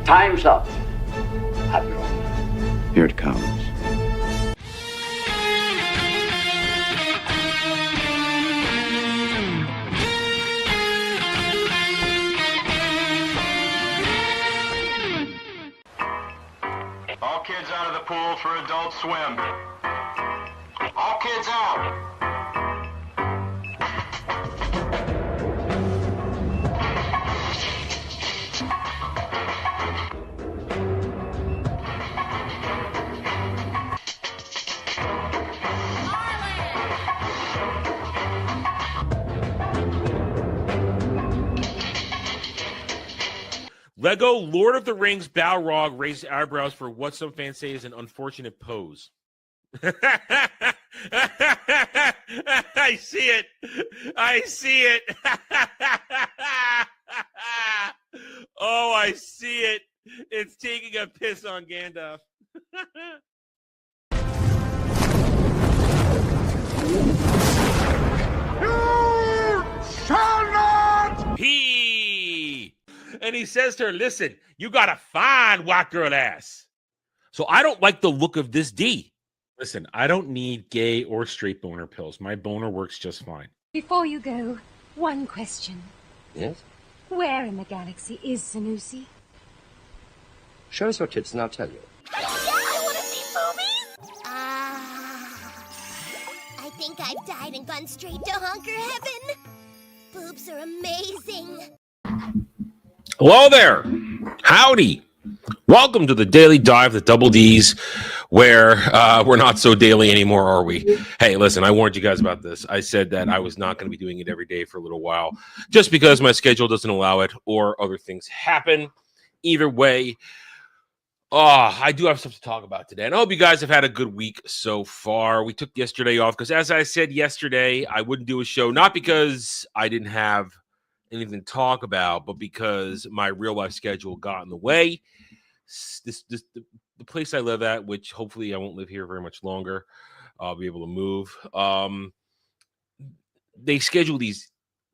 Time's up, Admiral. Here it comes. All kids out of the pool for Adult Swim. All kids out. Lego Lord of the Rings Balrog raised eyebrows for what some fans say is an unfortunate pose. I see it. I see it. Oh, I see it. It's taking a piss on Gandalf. You shall not! And he says to her, listen, you got a fine white girl ass. So I don't like the look of this D. Listen, I don't need gay or straight boner pills. My boner works just fine. Before you go, one question. Yes? Where in the galaxy is Sanusi? Show us your tits and I'll tell you. Yeah, I want to see boobies! I think I've died and gone straight to honker heaven. Boobs are amazing. Hello there. Howdy. Welcome to the Daily Dive, the Double D's, where we're not so daily anymore, are we? Hey, listen, I warned you guys about this. I said that I was not going to be doing it every day for a little while, just because my schedule doesn't allow it or other things happen. Either way, I do have stuff to talk about today. And I hope you guys have had a good week so far. We took yesterday off because, as I said yesterday, I wouldn't do a show, not because I didn't have anything to talk about, but because my real life schedule got in the way. The place I live at, which hopefully I won't live here very much longer, I'll be able to move. They schedule these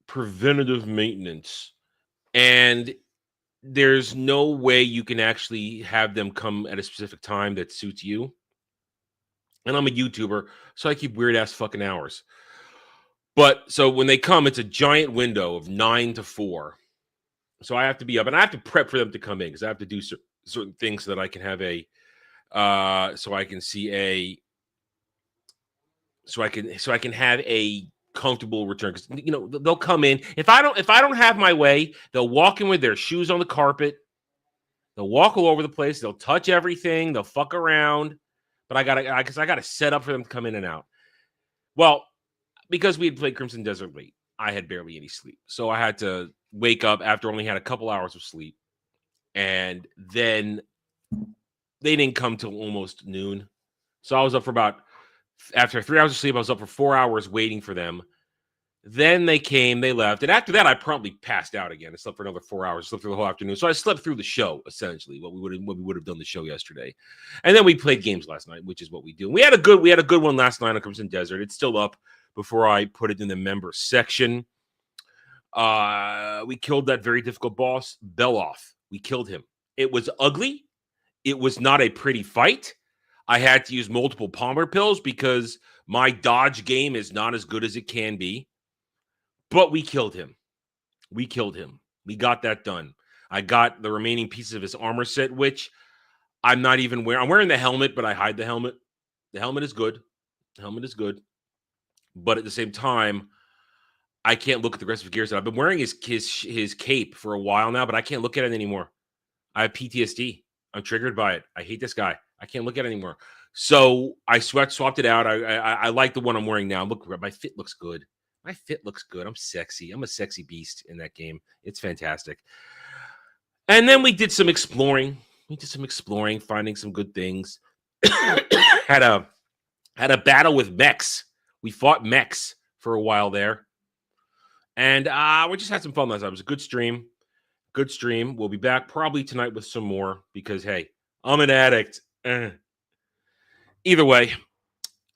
preventative maintenance, and there's no way you can actually have them come at a specific time that suits you. And I'm a YouTuber, so I keep weird ass fucking hours. But so when they come, it's a giant window of 9 to 4. So I have to be up, and I have to prep for them to come in because I have to do certain things so that I can have so I can have a comfortable return. Because they'll come in. If I don't have my way, they'll walk in with their shoes on the carpet. They'll walk all over the place. They'll touch everything. They'll fuck around. But I gotta set up for them to come in and out. Well, because we had played Crimson Desert late, I had barely any sleep. So I had to wake up after only had a couple hours of sleep. And then they didn't come till almost noon. So I was up after 3 hours of sleep, I was up for 4 hours waiting for them. Then they came, they left. And after that, I promptly passed out again. I slept for another 4 hours, slept through the whole afternoon. So I slept through the show, essentially, what we would have done the show yesterday. And then we played games last night, which is what we do. And we had a good one last night on Crimson Desert. It's still up before I put it in the member section. We killed that very difficult boss, Beloff. We killed him. It was ugly. It was not a pretty fight. I had to use multiple Palmer pills because my dodge game is not as good as it can be. But we killed him. We got that done. I got the remaining pieces of his armor set, which I'm not even wearing. I'm wearing the helmet, but I hide the helmet. The helmet is good. But at the same time, I can't look at the rest of the gears. I've been wearing his cape for a while now, but I can't look at it anymore. I have PTSD. I'm triggered by it. I hate this guy. I can't look at it anymore. So I swapped it out. I like the one I'm wearing now. Look, my fit looks good. I'm sexy. I'm a sexy beast in that game. It's fantastic. And then we did some exploring. Finding some good things. had a battle with mechs. We fought mechs for a while there. And we just had some fun last night. It was a good stream. We'll be back probably tonight with some more because, hey, I'm an addict. Either way.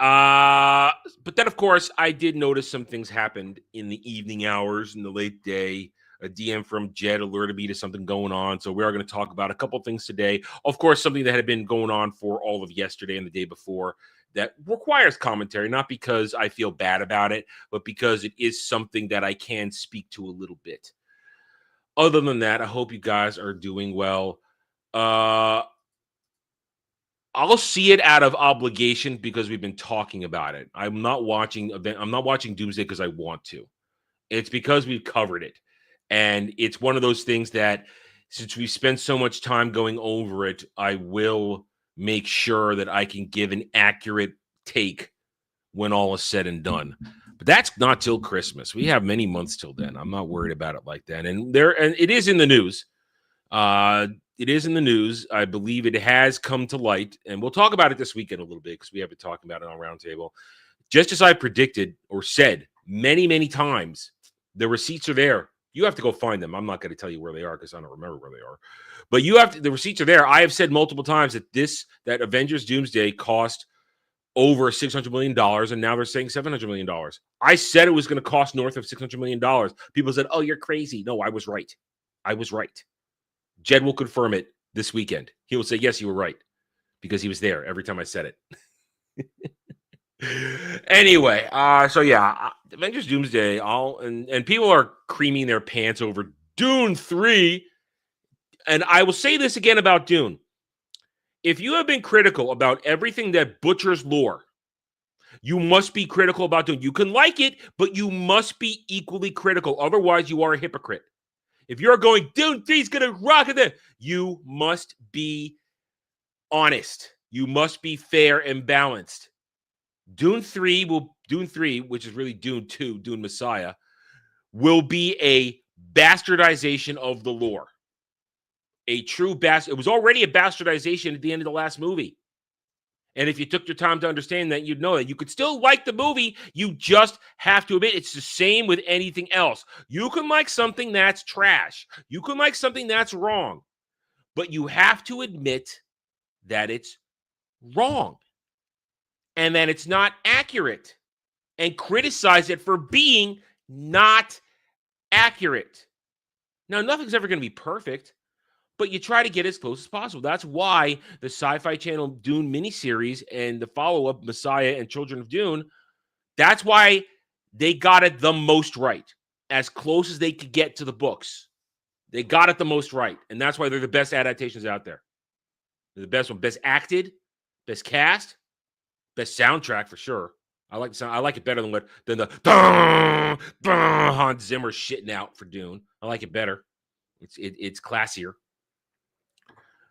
But then, of course, I did notice some things happened in the evening hours, in the late day, a DM from Jed alerted me to something going on. So we are going to talk about a couple things today. Of course, something that had been going on for all of yesterday and the day before that requires commentary, not because I feel bad about it, but because it is something that I can speak to a little bit. Other than that, I hope you guys are doing well. I'll see it out of obligation because we've been talking about it. I'm not watching Doomsday because I want to. It's because we've covered it. And it's one of those things that since we spent so much time going over it, I will make sure that I can give an accurate take when all is said and done. But that's not till Christmas. We have many months till then. I'm not worried about it like that. And it is in the news. It is in the news. I believe it has come to light, and we'll talk about it this weekend a little bit because we have been talking about it on Roundtable. Just as I predicted or said many, many times, the receipts are there. You have to go find them. I'm not going to tell you where they are because I don't remember where they are. But the receipts are there. I have said multiple times that Avengers Doomsday cost over $600 million, and now they're saying $700 million. I said it was going to cost north of $600 million. People said, oh, you're crazy. No, I was right. I was right. Jed will confirm it this weekend. He will say, yes, you were right, because he was there every time I said it. Anyway, so yeah, Avengers Doomsday, and people are creaming their pants over Dune 3. And I will say this again about Dune. If you have been critical about everything that butchers lore, you must be critical about Dune. You can like it, but you must be equally critical. Otherwise, you are a hypocrite. If you're going, Dune 3 is going to rock it, you must be honest. You must be fair and balanced. Dune 3, which is really Dune 2, Dune Messiah, will be a bastardization of the lore. A true It was already a bastardization at the end of the last movie. And if you took your time to understand that, you'd know that you could still like the movie. You just have to admit it's the same with anything else. You can like something that's trash. You can like something that's wrong. But you have to admit that it's wrong and that it's not accurate and criticize it for being not accurate. Now, nothing's ever going to be perfect, but you try to get as close as possible. That's why the Sci-Fi Channel Dune miniseries and the follow-up Messiah and Children of Dune, that's why they got it the most right, as close as they could get to the books. They got it the most right, and that's why they're the best adaptations out there. They're the best one, best acted, best cast, best soundtrack for sure. I like the sound. I like it better than the Hans Zimmer shitting out for Dune. I like it better. It's classier.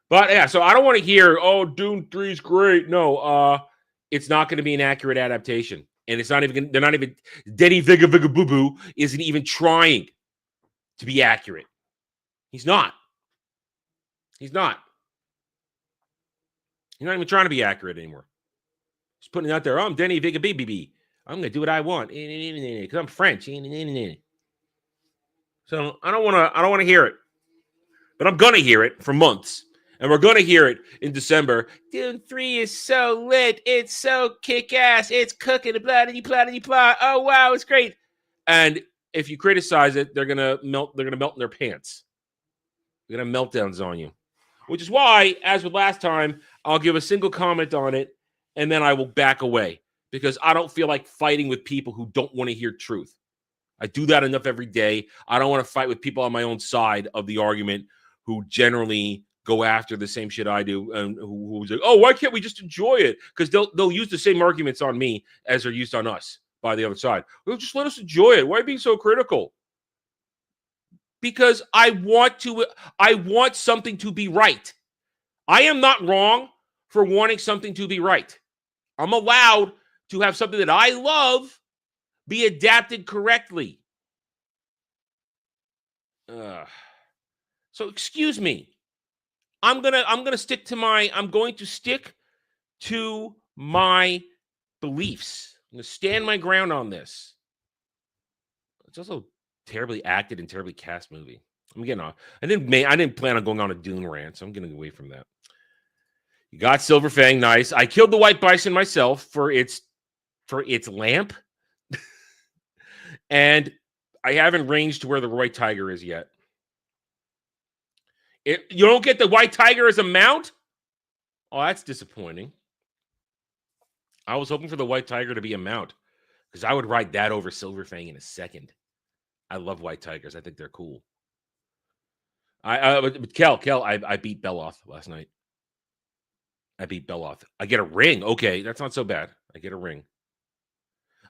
But yeah, so I don't want to hear, oh, Dune 3 is great. No, it's not going to be an accurate adaptation. And it's not even, they're not even, Denny Vigaboo isn't even trying to be accurate. He's not. He's not. He's not even trying to be accurate anymore. He's putting it out there, oh, I'm Denny Vigaboo. I'm going to do what I want because I'm French. So I don't want to hear it. But I'm going to hear it for months. And we're going to hear it in December. Dune 3 is so lit. It's so kick-ass. It's cooking. Blah. Oh, wow, it's great. And if you criticize it, they're going to melt. They're going to melt in their pants. They're going to have meltdowns on you. Which is why, as with last time, I'll give a single comment on it, and then I will back away. Because I don't feel like fighting with people who don't want to hear truth. I do that enough every day. I don't want to fight with people on my own side of the argument who generally go after the same shit I do, and who's like, oh, why can't we just enjoy it? Because they'll use the same arguments on me as are used on us by the other side. Well, just let us enjoy it. Why are you being so critical? Because I want something to be right. I am not wrong for wanting something to be right. I'm allowed to have something that I love be adapted correctly. So excuse me. I'm going to stick to my beliefs. I'm going to stand my ground on this. It's also terribly acted and terribly cast movie. I'm getting off. I didn't plan on going on a Dune rant, so I'm getting away from that. You got Silverfang, nice. I killed the white bison myself for its lamp. And I haven't ranged to where the white tiger is yet. You don't get the white tiger as a mount? Oh, that's disappointing. I was hoping for the white tiger to be a mount because I would ride that over Silverfang in a second. I love white tigers. I think they're cool. But Kel, I beat Beloth last night. I beat Beloth. I get a ring. Okay, that's not so bad. I get a ring.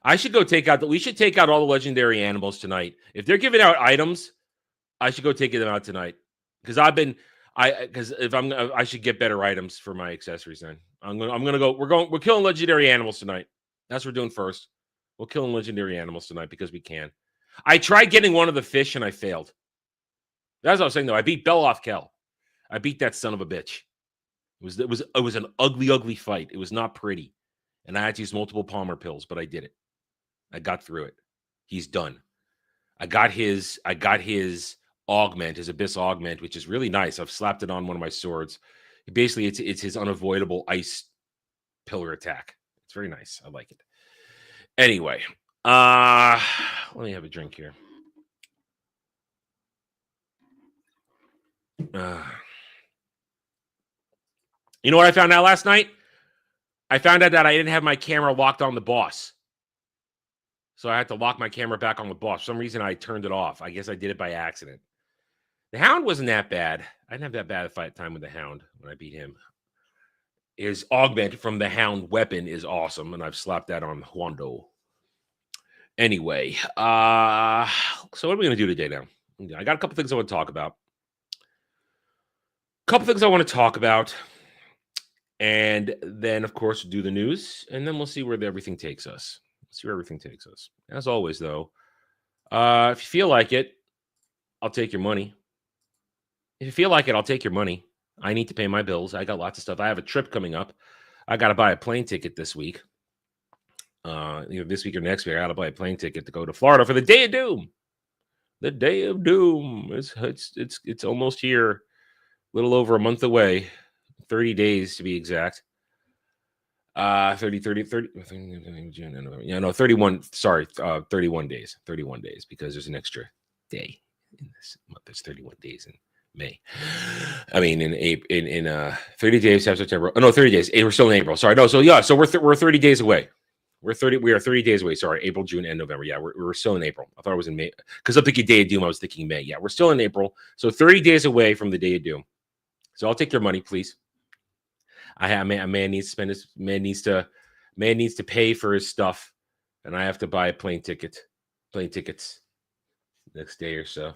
I should go take out we should take out all the legendary animals tonight. If they're giving out items, I should go take them out tonight. Because I should get better items for my accessories then. I'm gonna go. We're killing legendary animals tonight. That's what we're doing first. We're killing legendary animals tonight because we can. I tried getting one of the fish and I failed. That's what I was saying though. I beat Beloth Kel. I beat that son of a bitch. It was an ugly fight. It was not pretty. And I had to use multiple Palmer pills, but I did it. I got through it. He's done. I got his augment, his abyss augment, which is really nice. I've slapped it on one of my swords. Basically, it's his unavoidable ice pillar attack. It's very nice. I like it. Anyway, let me have a drink here. You know what I found out last night? I found out that I didn't have my camera locked on the boss. So I had to lock my camera back on the boss. For some reason, I turned it off. I guess I did it by accident. The Hound wasn't that bad. I didn't have that bad a fight time with the Hound when I beat him. His augment from the Hound weapon is awesome, and I've slapped that on Hondo. Anyway, so what are we going to do today now? I got a couple things I want to talk about. And then, of course, do the news, and then we'll see where everything takes us. As always, though, if you feel like it, I'll take your money. If you feel like it, I'll take your money. I need to pay my bills. I got lots of stuff. I have a trip coming up. I got to buy a plane ticket this week. Either this week or next week, I got to buy a plane ticket to go to Florida for the Day of Doom. The Day of Doom. It's almost here. A little over a month away. 30 days to be exact. 31. Sorry, 31 days. 31 days because there's an extra day in this month. There's 31 days in May. I mean, in April, in 30 days, September. Oh, no, 30 days. We're still in April. Sorry, no. So yeah, so we're 30 days away. We are 30 days away. Sorry, April, June, and November. Yeah, we're still in April. I thought it was in May because I'm thinking Day of Doom. I was thinking May. Yeah, we're still in April. So 30 days away from the Day of Doom. So I'll take your money, please. A man needs to pay for his stuff, and I have to buy a plane tickets next day or so.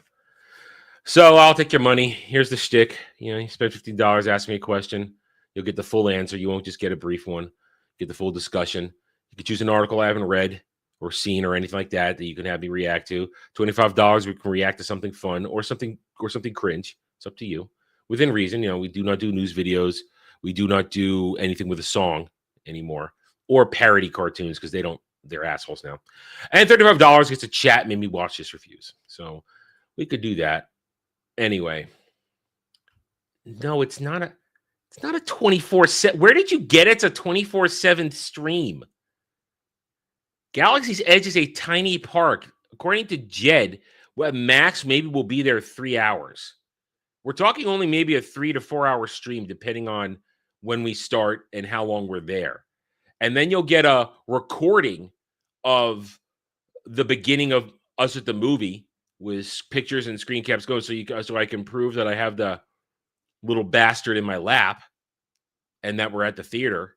So I'll take your money. Here's the shtick. You spend $15, ask me a question. You'll get the full answer. You won't just get a brief one. Get the full discussion. You can choose an article I haven't read or seen or anything like that you can have me react to. $25, we can react to something fun or something cringe. It's up to you. Within reason, we do not do news videos. We do not do anything with a song anymore or parody cartoons because they're assholes now. And $35 gets a chat, made me watch this reviews. So we could do that. Anyway. No, it's not a 24/7. Where did you get it? It's a 24/7 stream. Galaxy's Edge is a tiny park. According to Jed, max maybe we'll be there 3 hours. We're talking only maybe a 3 to 4 hour stream, depending on when we start and how long we're there. And then you'll get a recording of the beginning of us at the movie with pictures and screen caps going, so I can prove that I have the little bastard in my lap and that we're at the theater.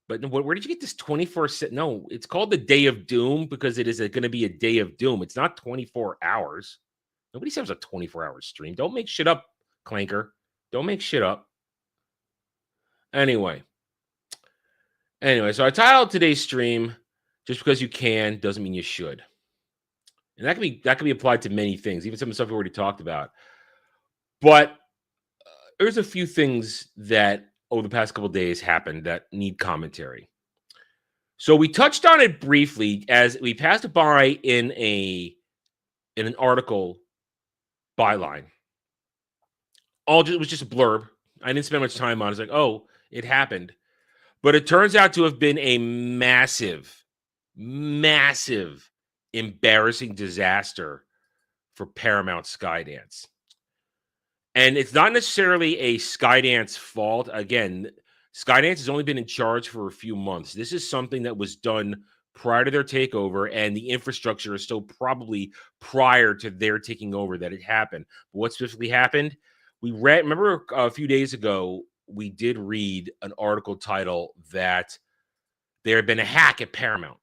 But where did you get this 24/7? No, it's called the Day of Doom because it is going to be a Day of Doom. It's not 24 hours. Nobody says a 24-hour stream. Don't make shit up, Clanker. Don't make shit up. Anyway, so I titled today's stream, "Just because you can doesn't mean you should." And that can be applied to many things, even some of the stuff we already talked about. But there's a few things that over the past couple of days happened that need commentary. So we touched on it briefly as we passed it by in an article byline. It was just a blurb. I didn't spend much time on it. It's like, oh, it happened. But it turns out to have been a massive embarrassing disaster for Paramount Skydance. And it's not necessarily a Skydance fault. Again, Skydance has only been in charge for a few months. This is something that was done prior to their takeover, and the infrastructure is still probably prior to their taking over that it happened. But what specifically happened? Remember a few days ago, we did read an article title that there had been a hack at Paramount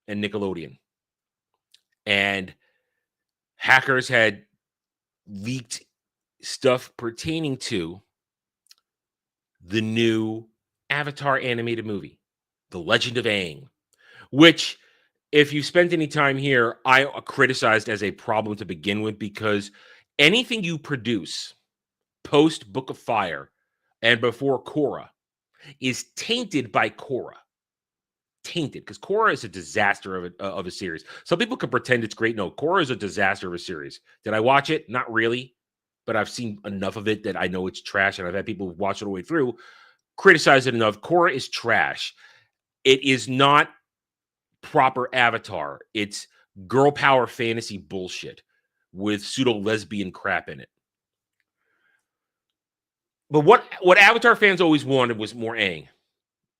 and Nickelodeon. And hackers had leaked stuff pertaining to the new Avatar animated movie, The Legend of Aang, which, if you spent any time here, I criticized as a problem to begin with, because anything you produce post Book of Fire and before Korra is tainted by Korra. Tainted, because Korra is a disaster of a series. Some people can pretend it's great. No, Korra is a disaster of a series. Did I watch it? Not really, but I've seen enough of it that I know it's trash, and I've had people watch it all the way through, criticize it enough. Korra is trash. It is not proper Avatar. It's girl power fantasy bullshit with pseudo lesbian crap in it. But what Avatar fans always wanted was more Aang,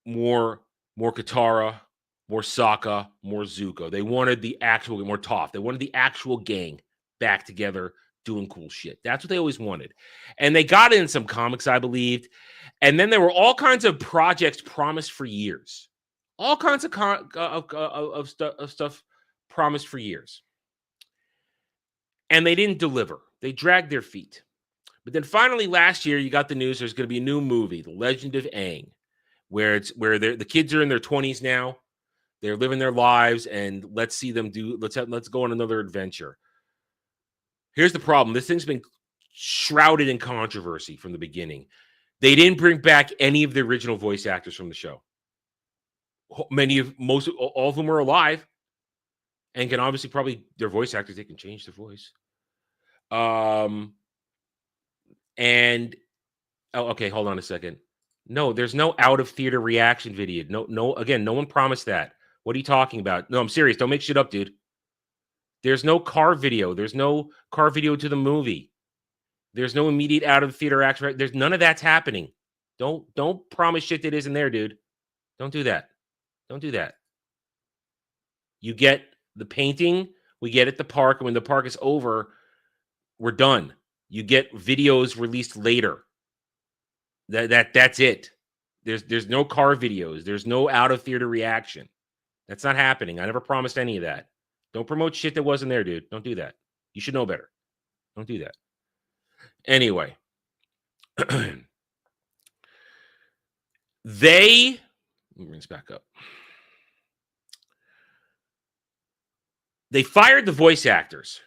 more Katara, more Sokka, more Zuko. They wanted the actual, more Toph. They wanted the actual gang back together doing cool shit. That's what they always wanted. And they got in some comics, I believed. And then there were all kinds of projects promised for years. All kinds of stuff promised for years. And they didn't deliver. They dragged their feet. But then finally last year, you got the news there's going to be a new movie, The Legend of Aang, where the kids are in their 20s now. They're living their lives, and let's see them let's go on another adventure. Here's the problem. This thing's been shrouded in controversy from the beginning. They didn't bring back any of the original voice actors from the show. All of whom are alive and can obviously probably, their voice actors, they can change their voice. Okay, hold on a second. No, there's no out of theater reaction video. No, again, no one promised that. What are you talking about? No, I'm serious. Don't make shit up, dude. There's no car video. There's no car video to the movie. There's no immediate out of theater action. There's none of that's happening. Don't promise shit that isn't there, dude. Don't do that. Don't do that. You get the painting, we get at the park, and when the park is over, we're done. You get videos released later. That's it. There's no car videos. There's no out of theater reaction. That's not happening. I never promised any of that. Don't promote shit that wasn't there, dude. Don't do that. You should know better. Don't do that. Anyway, let me bring this back up. They fired the voice actors,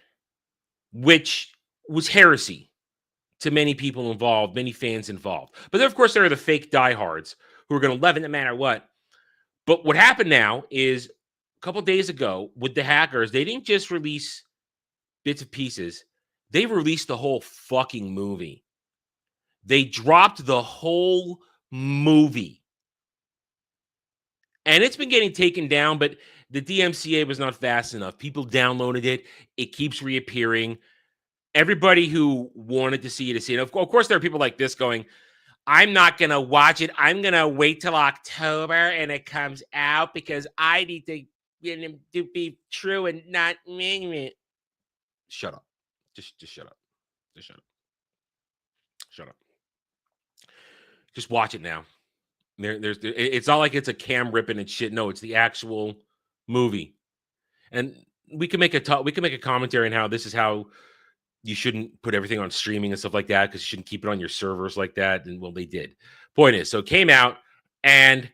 which was heresy to many people involved, many fans involved. But then, of course, there are the fake diehards who are going to love it no matter what. But what happened now is, a couple days ago with the hackers, they didn't just release bits and pieces. They released the whole fucking movie. They dropped the whole movie. And it's been getting taken down, but the DMCA was not fast enough. People downloaded it. It keeps reappearing. Everybody who wanted to see it. Of course, there are people like this going, I'm not going to watch it. I'm going to wait till October and it comes out because I need to be true and not me. Shut up. Just shut up. Just shut up. Shut up. Just watch it now. It's not like it's a cam ripping and shit. No, it's the actual movie. And we can make a commentary on how this is how you shouldn't put everything on streaming and stuff like that, because you shouldn't keep it on your servers like that. And well, they did. Point is, so it came out, and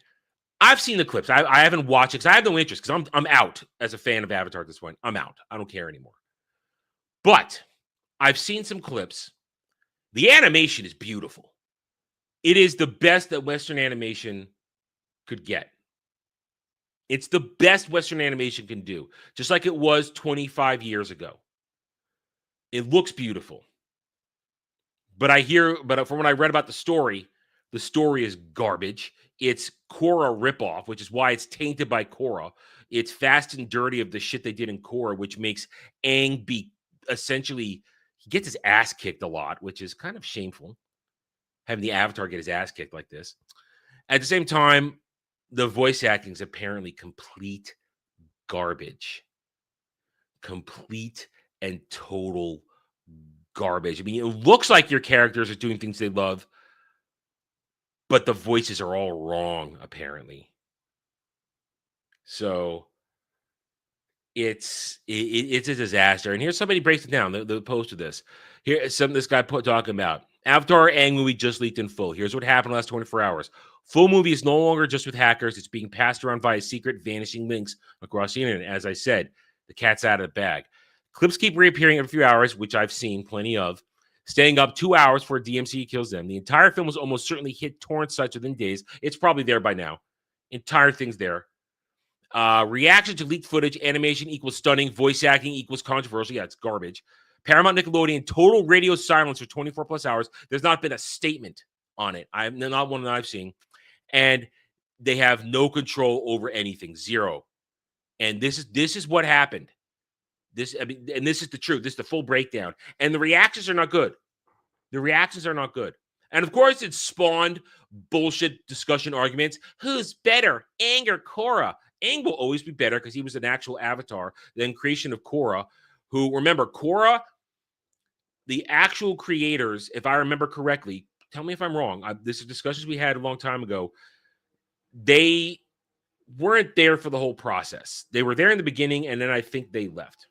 I've seen the clips. I haven't watched it because I have no interest, because I'm out as a fan of Avatar at this point. I'm out. I don't care anymore. But I've seen some clips. The animation is beautiful. It is the best that Western animation could get. It's the best Western animation can do, just like it was 25 years ago. It looks beautiful. But from what I read about the story, The story is garbage. It's Korra ripoff, which is why it's tainted by Korra. It's fast and dirty of the shit they did in Korra, which makes Aang be essentially, he gets his ass kicked a lot, which is kind of shameful, having the Avatar get his ass kicked like this. At the same time, the voice acting is apparently complete garbage. Complete and total garbage. I mean, it looks like your characters are doing things they love, but the voices are all wrong, apparently. So it's a disaster. And here's somebody breaks it down. The post of this. Here, this guy talking about Avatar Aang movie just leaked in full. Here's what happened in the last 24 hours. Full movie is no longer just with hackers. It's being passed around via secret vanishing links across the internet. As I said, the cat's out of the bag. Clips keep reappearing every few hours, which I've seen plenty of. Staying up 2 hours before DMC kills them. The entire film was almost certainly hit torrent sites within days. It's probably there by now. Entire thing's there. Reaction to leaked footage, animation equals stunning, voice acting equals controversial. Yeah, it's garbage. Paramount Nickelodeon, total radio silence for 24 plus hours. There's not been a statement on it. I'm not one that I've seen. And they have no control over anything. Zero. And this is what happened. This is the truth. This is the full breakdown. And the reactions are not good. The reactions are not good. And of course, it spawned bullshit discussion arguments. Who's better, Aang or Korra? Aang will always be better because he was an actual avatar than creation of Korra, who, remember, Korra, the actual creators, if I remember correctly, tell me if I'm wrong. This is discussions we had a long time ago. They weren't there for the whole process. They were there in the beginning, and then I think they left.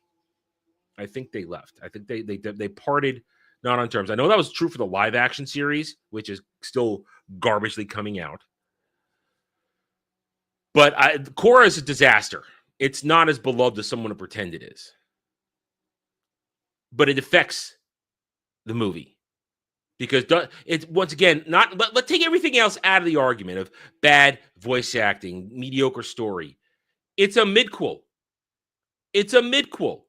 I think they parted not on terms. I know that was true for the live action series, which is still garbagely coming out. But Korra is a disaster. It's not as beloved as someone would pretend it is. But it affects the movie. Because it's, once again, not. Let's take everything else out of the argument of bad voice acting, mediocre story. It's a midquel. It's a midquel.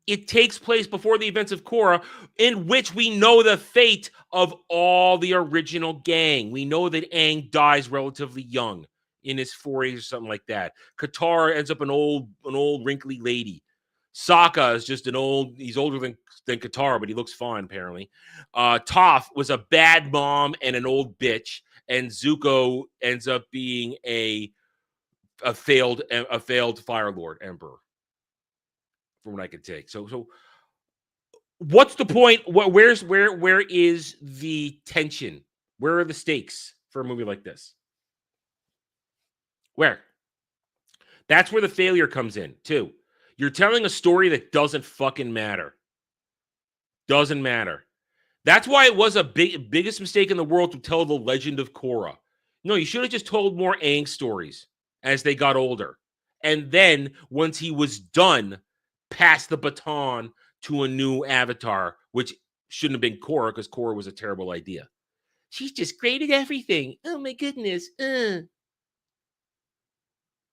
It takes place before the events of Korra, in which we know the fate of all the original gang. We know that Aang dies relatively young, in his 40s or something like that. Katara ends up an old wrinkly lady. Sokka is just he's older than Katara, but he looks fine, apparently. Toph was a bad mom and an old bitch, and Zuko ends up being a failed Fire Lord Emperor, from what I could take. So what's the point? Where is the tension? Where are the stakes for a movie like this? Where? That's where the failure comes in, too. You're telling a story that doesn't fucking matter. Doesn't matter. That's why it was a biggest mistake in the world to tell the legend of Korra. No, you should have just told more Aang stories as they got older. And then, once he was done, pass the baton to a new avatar, which shouldn't have been Korra, because Korra was a terrible idea. She's just great at everything. Oh, my goodness.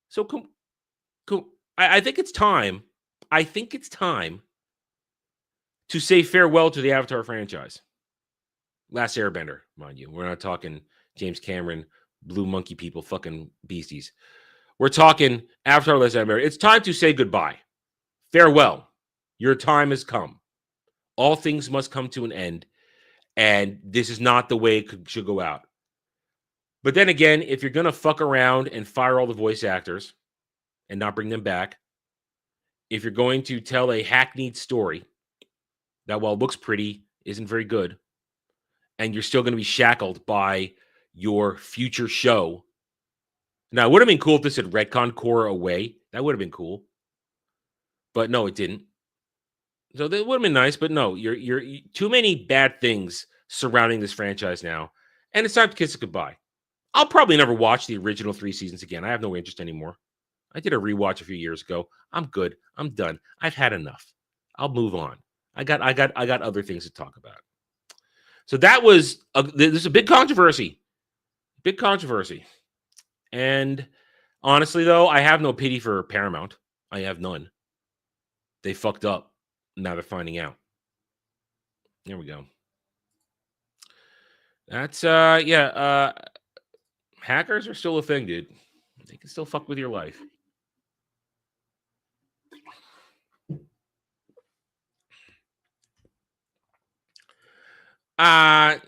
So I think it's time. I think it's time to say farewell to the Avatar franchise. Last Airbender, mind you. We're not talking James Cameron, Blue Monkey people, fucking beasties. We're talking Avatar: Last Airbender. It's time to say goodbye. Farewell. Your time has come. All things must come to an end, and this is not the way it should go out. But then again, if you're going to fuck around and fire all the voice actors and not bring them back, if you're going to tell a hackneyed story that, while it looks pretty, isn't very good, and you're still going to be shackled by your future show. Now, it would have been cool if this had retconned Korra away. That would have been cool. But no, it didn't. So that would have been nice, but no, you're too many bad things surrounding this franchise now, and it's time to kiss it goodbye. I'll probably never watch the original 3 seasons again. I have no interest anymore. I did a rewatch a few years ago. I'm good. I'm done. I've had enough. I'll move on. I got other things to talk about. So that was this is a big controversy. Big controversy. And honestly, though, I have no pity for Paramount. I have none. They fucked up. Now they're finding out. There we go. That's hackers are still a thing, dude. They can still fuck with your life. I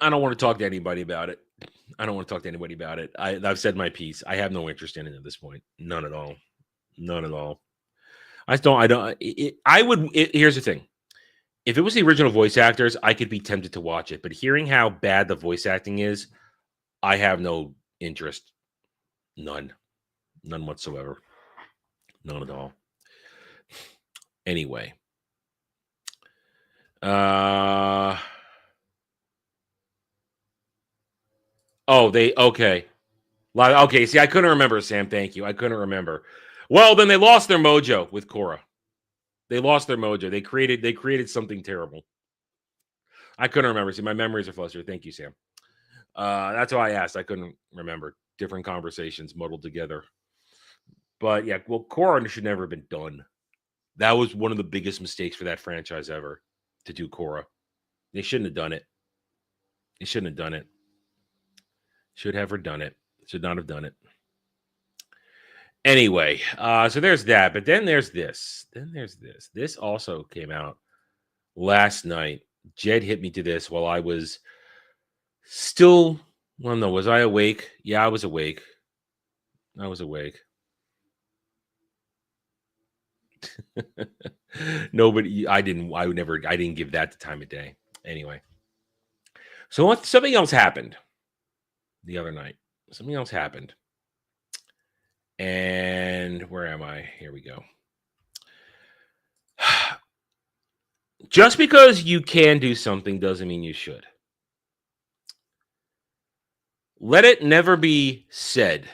don't want to talk to anybody about it. I've said my piece. I have no interest in it at this point. None at all. None at all. Here's the thing. If it was the original voice actors, I could be tempted to watch it. But hearing how bad the voice acting is, I have no interest. None. None whatsoever. None at all. Anyway. Okay. Okay, see, I couldn't remember, Sam. Thank you. I couldn't remember. Well, then they lost their mojo with Korra. They lost their mojo. They created something terrible. I couldn't remember. See, my memories are flustered. Thank you, Sam. That's why I asked. I couldn't remember. Different conversations muddled together. But yeah, well, Korra should never have been done. That was one of the biggest mistakes for that franchise ever, to do Korra. They shouldn't have done it. They shouldn't have done it. Should have done it. Should not have done it. Anyway, so there's that. But then there's this. This also came out last night. Jed hit me to this while I was still, well, no, was I awake? Yeah, I was awake. I Nobody, I didn't give that the time of day. Anyway. So something else happened the other night. Something else happened. And where am I? Here we go. Just because you can do something doesn't mean you should. Let it never be said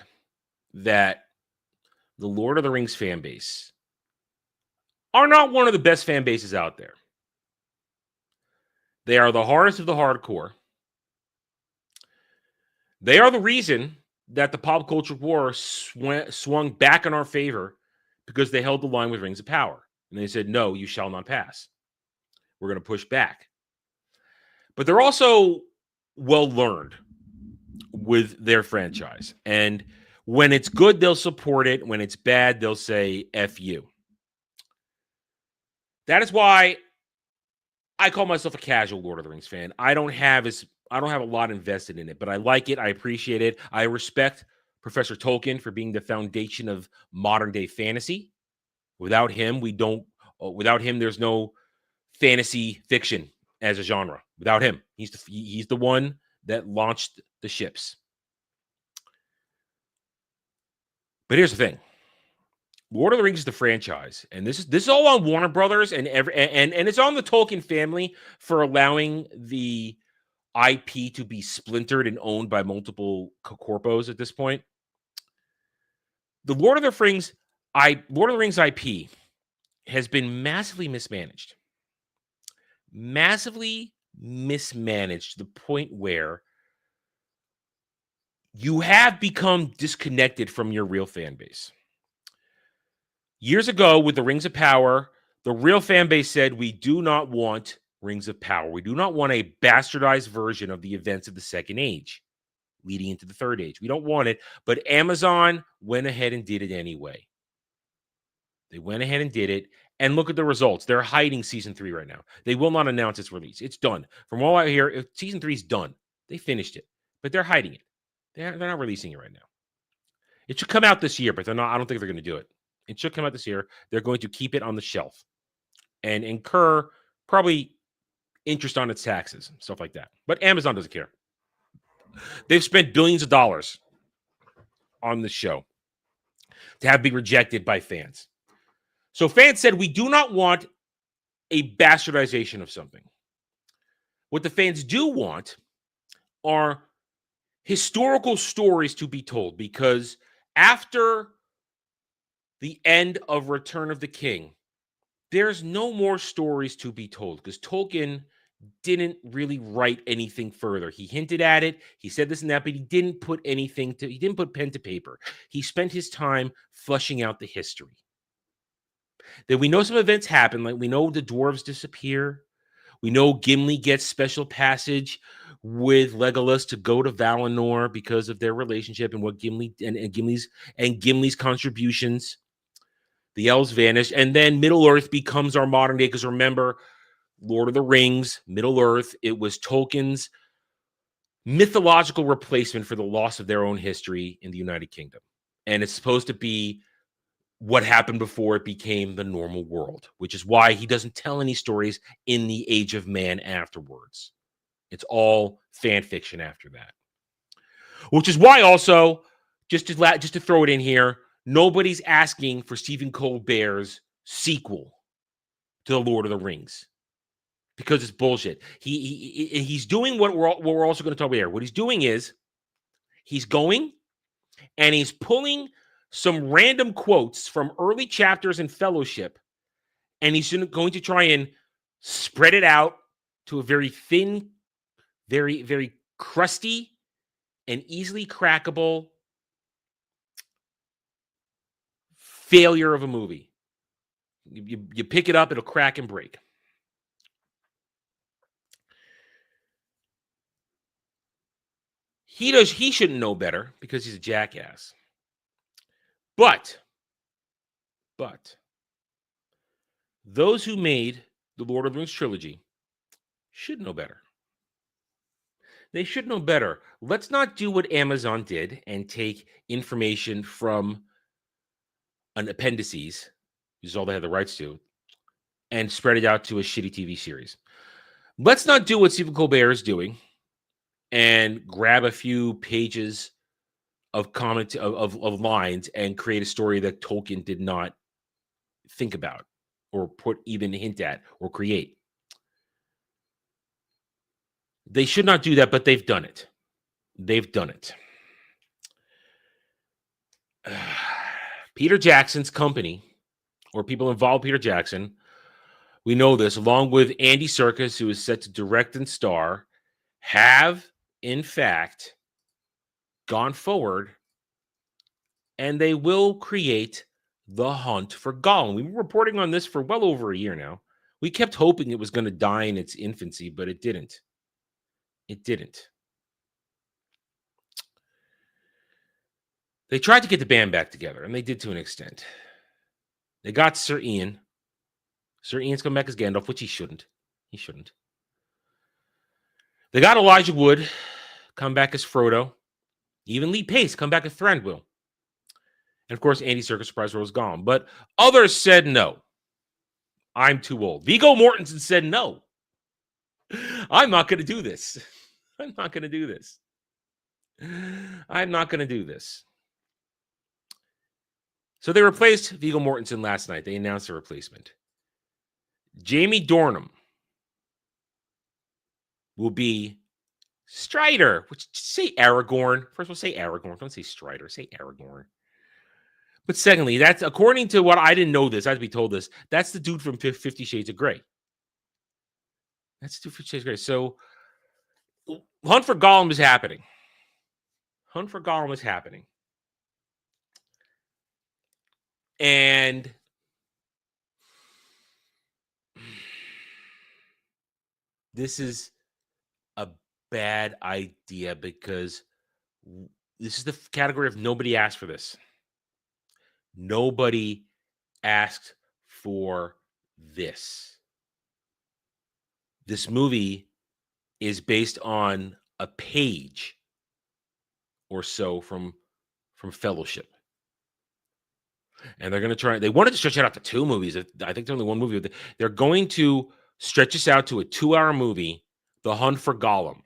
that the Lord of the Rings fan base are not one of the best fan bases out there. They are the hardest of the hardcore. They are the reason that the pop culture war swung back in our favor, because they held the line with Rings of Power. And they said, no, you shall not pass. We're going to push back. But they're also well learned with their franchise. And when it's good, they'll support it. When it's bad, they'll say, F you. That is why I call myself a casual Lord of the Rings fan. I don't have a lot invested in it, but I like it. I appreciate it. I respect Professor Tolkien for being the foundation of modern day fantasy. Without him, there's no fantasy fiction as a genre. Without him, he's the one that launched the ships. But here's the thing. Lord of the Rings is the franchise, and this is all on Warner Brothers and it's on the Tolkien family for allowing the IP to be splintered and owned by multiple corpos at this point. The Lord of the Rings IP has been massively mismanaged. Massively mismanaged to the point where you have become disconnected from your real fan base. Years ago, with the Rings of Power, the real fan base said, we do not want Rings of Power. We do not want a bastardized version of the events of the Second Age leading into the Third Age. We don't want it, but Amazon went ahead and did it anyway. They went ahead and did it, and look at the results. They're hiding Season 3 right now. They will not announce its release. It's done. From all I hear, Season 3 is done. They finished it, but they're hiding it. They're not releasing it right now. It should come out this year, but I don't think they're going to do it. It should come out this year. They're going to keep it on the shelf and incur probably interest on its taxes, stuff like that. But Amazon doesn't care. They've spent billions of dollars on the show to have been rejected by fans. So fans said, we do not want a bastardization of something. What the fans do want are historical stories to be told, because after the end of Return of the King, there's no more stories to be told, because Tolkien didn't really write anything further. He hinted at it. He said this and that, but he didn't put pen to paper. He spent his time fleshing out the history. Then we know some events happen. Like we know the dwarves disappear. We know Gimli gets special passage. with Legolas to go to Valinor because of their relationship and what Gimli and Gimli's contributions. The elves vanish, and then Middle Earth becomes our modern day. Because remember, Lord of the Rings, Middle Earth, it was Tolkien's mythological replacement for the loss of their own history in the United Kingdom. And it's supposed to be what happened before it became the normal world, which is why he doesn't tell any stories in the Age of Man afterwards. It's all fan fiction after that. Which is why also, just to throw it in here, nobody's asking for Stephen Colbert's sequel to The Lord of the Rings because it's bullshit. He's doing what we're also going to talk about here. What he's doing is he's going and he's pulling some random quotes from early chapters in Fellowship, and he's going to try and spread it out to a very thin, very, very crusty, and easily crackable failure of a movie. You pick it up, it'll crack and break. He shouldn't know better because he's a jackass. But those who made the Lord of the Rings trilogy should know better. They should know better. Let's not do what Amazon did and take information from an appendices, which is all they had the rights to, and spread it out to a shitty TV series. Let's not do what Stephen Colbert is doing and grab a few pages of of lines and create a story that Tolkien did not think about or put even a hint at or create. They should not do that, but they've done it. They've done it. Peter Jackson's company, or people involved with Peter Jackson, we know this, along with Andy Serkis, who is set to direct and star, have, in fact, gone forward, and they will create The Hunt for Gollum. We've been reporting on this for well over a year now. We kept hoping it was going to die in its infancy, but it didn't. It didn't. They tried to get the band back together, and they did to an extent. They got Sir Ian. Sir Ian's come back as Gandalf, which he shouldn't. He shouldn't. They got Elijah Wood come back as Frodo. Even Lee Pace come back as Thranduil. And, of course, Andy Serkis' surprise role is gone. But others said no. I'm too old. Viggo Mortensen said no. I'm not going to do this. I'm not going to do this. I'm not going to do this. So they replaced Viggo Mortensen last night. They announced a replacement. Jamie Dornan will be Strider. Which, say Aragorn. First of all, say Aragorn. Don't say Strider. Say Aragorn. But secondly, that's according to what I didn't know this. I had to be told this. That's the dude from 50 Shades of Grey. That's the dude from 50 Shades of Grey. So Hunt for Gollum is happening. Hunt for Gollum is happening. And this is a bad idea because this is the category of nobody asked for this. Nobody asked for this. This movie is based on a page or so from Fellowship. And they're going to try. They wanted to stretch it out to 2 movies. I think there's only 1 movie. They're going to stretch this out to a 2-hour movie, The Hunt for Gollum.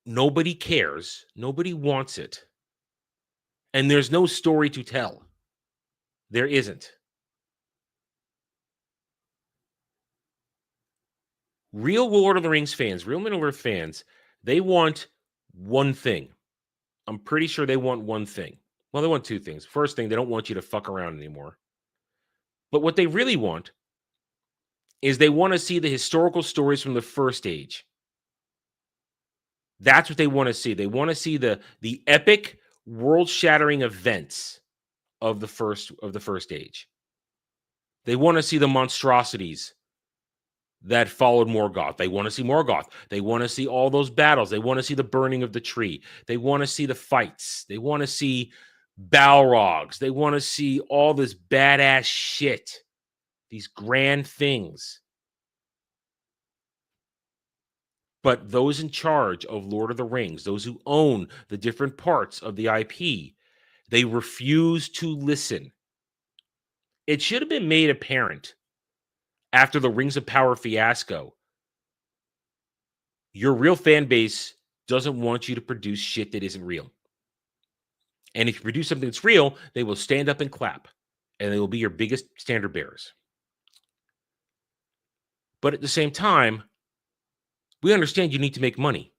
Nobody cares. Nobody wants it. And there's no story to tell. There isn't. Real Lord of the Rings fans, real Middle-earth fans, they want one thing. I'm pretty sure they want one thing. Well, they want 2 things. First thing, they don't want you to fuck around anymore. But what they really want is they want to see the historical stories from the First Age. That's what they want to see. They want to see the epic, world-shattering events of the first age. They want to see the monstrosities that followed Morgoth. They want to see Morgoth. They want to see all those battles. They want to see the burning of the tree. They want to see the fights. They want to see Balrogs. They want to see all this badass shit, these grand things. But those in charge of Lord of the Rings, those who own the different parts of the IP, they refuse to listen. It should have been made apparent after the Rings of Power fiasco. Your real fan base doesn't want you to produce shit that isn't real. And if you produce something that's real, they will stand up and clap. And they will be your biggest standard bearers. But at the same time, we understand you need to make money.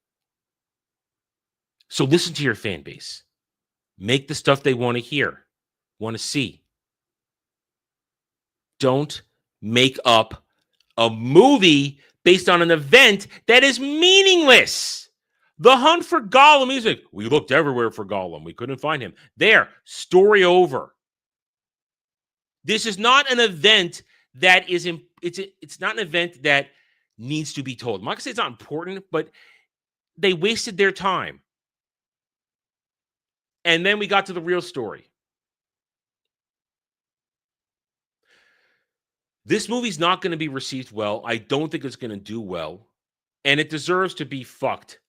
So listen to your fan base. Make the stuff they want to hear, want to see. Don't make up a movie based on an event that is meaningless. The hunt for Gollum. He's like, we looked everywhere for Gollum. We couldn't find him. There, story over. This is not an event that is, it's not an event that needs to be told. I'm not going to say it's not important, but they wasted their time. And then we got to the real story. This movie's not going to be received well. I don't think it's going to do well. And it deserves to be fucked.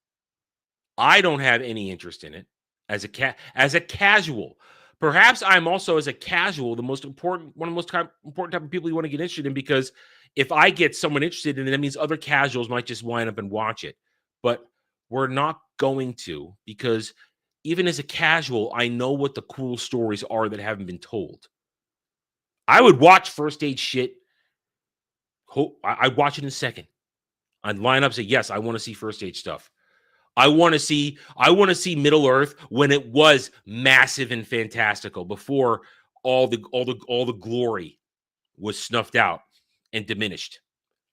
I don't have any interest in it as a casual. Perhaps I'm also, as a casual, one of the most important type of people you want to get interested in, because if I get someone interested in it, that means other casuals might just line up and watch it. But we're not going to, because even as a casual, I know what the cool stories are that haven't been told. I would watch first aid shit. I'd watch it in a second. I'd line up and say, yes, I want to see first aid stuff. I want to see Middle Earth when it was massive and fantastical, before all the glory was snuffed out and diminished.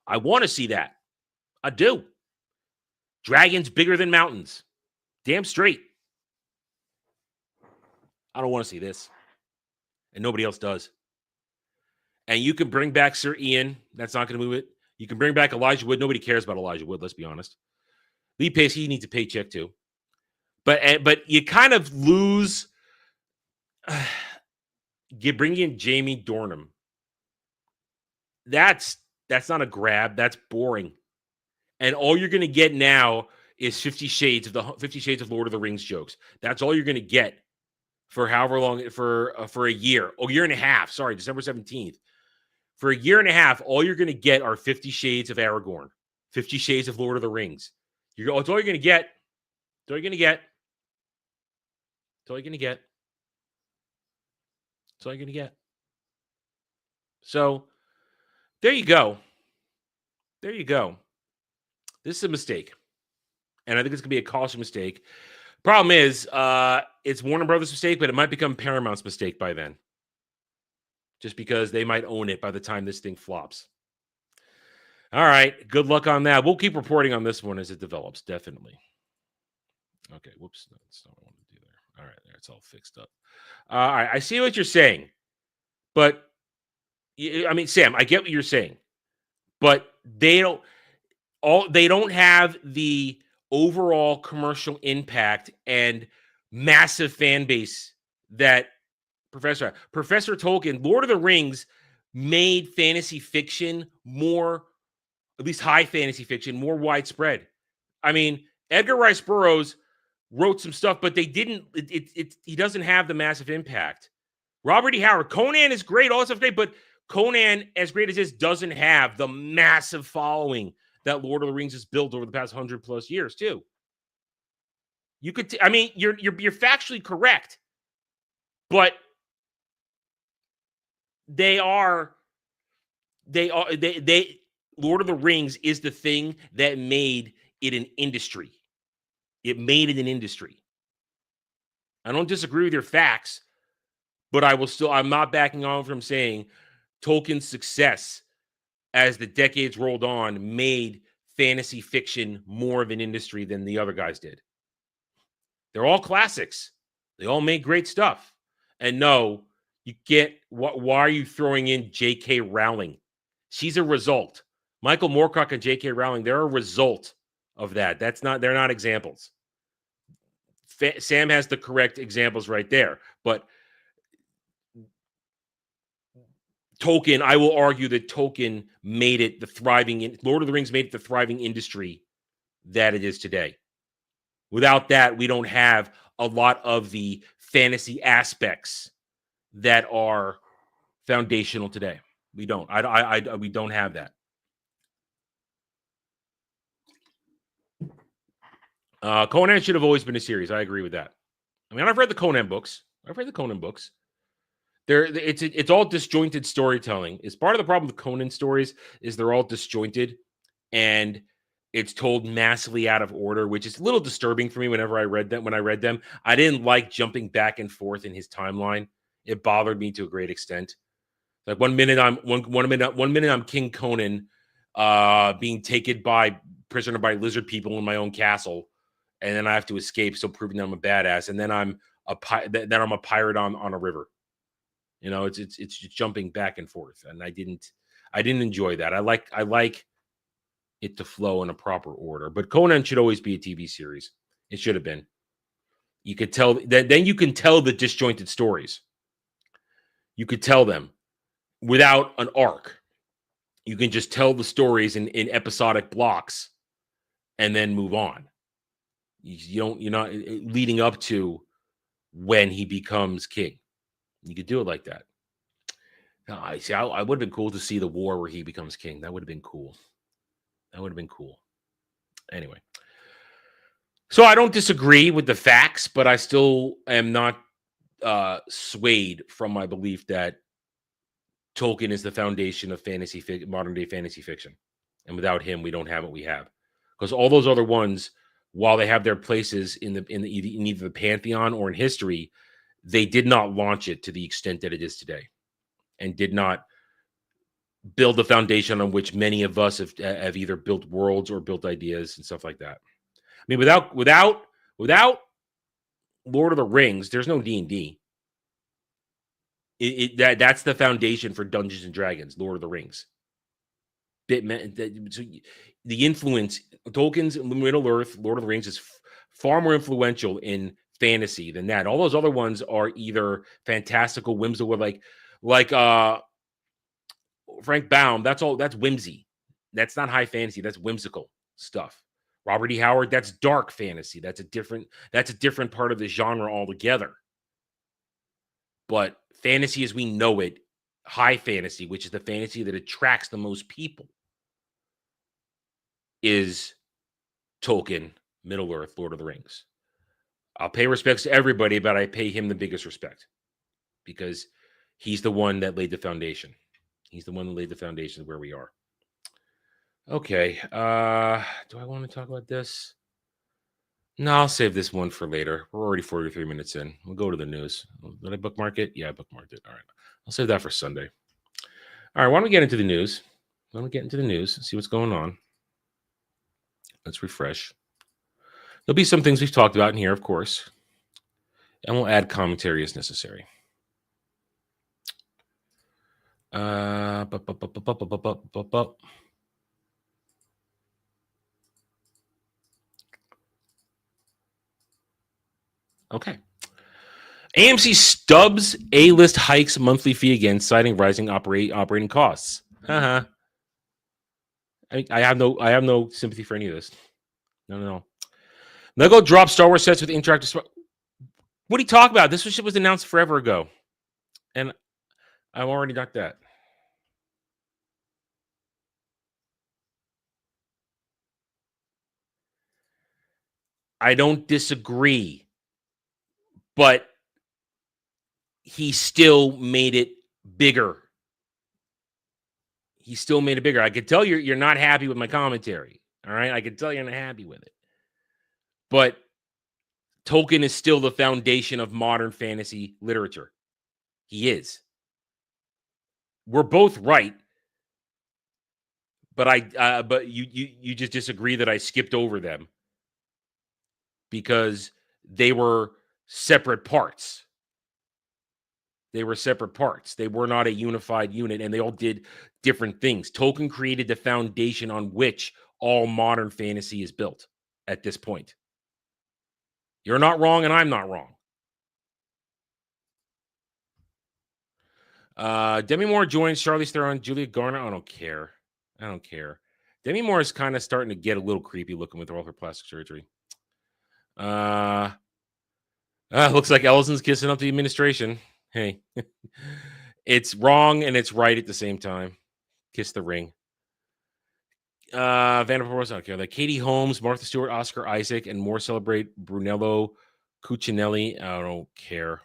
I want to see that. I do. Dragons bigger than mountains. Damn straight. I don't want to see this. And nobody else does. And you can bring back Sir Ian. That's not going to move it. You can bring back Elijah Wood. Nobody cares about Elijah Wood, let's be honest. Lee Pace, he needs a paycheck too. But you kind of lose bringing in Jamie Dornan. That's not a grab. That's boring. And all you're going to get now is 50 Shades of Lord of the Rings jokes. That's all you're going to get for however long, for a year. Oh, year and a half. Sorry, December 17th. For a year and a half, all you're going to get are 50 Shades of Aragorn, 50 Shades of Lord of the Rings. It's all you're going to get. It's all you're going to get. It's all you're going to get. It's all you're going to get. So, there you go. There you go. This is a mistake. And I think it's going to be a costly mistake. Problem is, it's Warner Brothers' mistake, but it might become Paramount's mistake by then. Just because they might own it by the time this thing flops. All right. Good luck on that. We'll keep reporting on this one as it develops. Definitely. Okay. Whoops. That's not what I want to do there. All right. There. It's all fixed up. All right. I see what you're saying. But, I mean, Sam, I get what you're saying. But they don't have the overall commercial impact and massive fan base that Professor Tolkien, Lord of the Rings, made fantasy fiction more, at least high fantasy fiction, more widespread. I mean, Edgar Rice Burroughs wrote some stuff, but they didn't. He doesn't have the massive impact. Robert E. Howard, Conan is great, all that stuff's great, but Conan, as great as this, doesn't have the massive following that Lord of the Rings has built over the past 100+ years, too. You could, I mean, you're factually correct, but they Lord of the Rings is the thing that made it an industry. It made it an industry. I don't disagree with your facts, but I'm not backing on from saying Tolkien's success as the decades rolled on made fantasy fiction more of an industry than the other guys did. They're all classics. They all made great stuff. And no, you get, why are you throwing in J.K. Rowling? She's a result. Michael Moorcock and J.K. Rowling, they're a result of that. They're not examples. Sam has the correct examples right there. But Tolkien, I will argue that Tolkien made it the thriving, Lord of the Rings made it the thriving industry that it is today. Without that, we don't have a lot of the fantasy aspects that are foundational today. We don't. We don't have that. Conan should have always been a series. I agree with that. I mean, I've read the Conan books. It's all disjointed storytelling. It's part of the problem with Conan stories is they're all disjointed and it's told massively out of order, which is a little disturbing for me whenever I read them. When I read them, I didn't like jumping back and forth in his timeline. It bothered me to a great extent. Like one minute I'm King Conan, being taken prisoner by lizard people in my own castle, and then I have to escape, so proving I'm a badass. And then I'm a pirate on a river. You know, it's just jumping back and forth, and I didn't enjoy that. I like it to flow in a proper order. But Conan should always be a TV series. It should have been. You could tell that. Then you can tell the disjointed stories. You could tell them without an arc. You can just tell the stories in episodic blocks, and then move on. You're not leading up to when he becomes king. You could do it like that. I would have been cool to see the war where he becomes king. That would have been cool. Anyway, so I don't disagree with the facts, but I still am not swayed from my belief that Tolkien is the foundation of modern day fantasy fiction, and without him, we don't have what we have. Because all those other ones, while they have their places in either the pantheon or in history, they did not launch it to the extent that it is today, and did not build the foundation on which many of us have either built worlds or built ideas and stuff like that. I mean, without Lord of the Rings, there's no D&D. That's the foundation for Dungeons and Dragons, Lord of the Rings. The influence, Tolkien's Middle Earth, Lord of the Rings is far more influential in fantasy than that. All those other ones are either fantastical, whimsical, like Frank Baum. That's whimsy. That's not high fantasy. That's whimsical stuff. Robert E. Howard, that's dark fantasy. That's a different part of the genre altogether. But fantasy as we know it, high fantasy, which is the fantasy that attracts the most people, is Tolkien, Middle Earth, Lord of the Rings. I'll pay respects to everybody, but I pay him the biggest respect because he's the one that laid the foundation. He's the one that laid the foundation of where we are. Okay. Do I want to talk about this? No, I'll save this one for later. We're already 43 minutes in. We'll go to the news. Did I bookmark it? Yeah, I bookmarked it. All right. I'll save that for Sunday. All right. Why don't we get into the news? See what's going on. Let's refresh. There'll be some things we've talked about in here, of course. And we'll add commentary as necessary. Okay. AMC stubs A-list hikes monthly fee again, citing rising operating costs. I have no sympathy for any of this. No. Lego dropped Star Wars sets with interactive. What are you talking about? This shit was announced forever ago, and I've already got that. I don't disagree, but he still made it bigger. I could tell you're not happy with my commentary. All right, I could tell you're not happy with it. But Tolkien is still the foundation of modern fantasy literature. He is. We're both right, but you just disagree that I skipped over them because they were separate parts. They were separate parts. They were not a unified unit, and they all did different things. Tolkien created the foundation on which all modern fantasy is built at this point. You're not wrong, and I'm not wrong. Demi Moore joins Charlize Theron, Julia Garner. I don't care. Demi Moore is kind of starting to get a little creepy looking with all her plastic surgery. Looks like Ellison's kissing up the administration. Hey, it's wrong and it's right at the same time. Kiss the ring. Vanderpump Rules, I don't care. Like Katie Holmes, Martha Stewart, Oscar Isaac, and more celebrate Brunello Cucinelli. I don't care.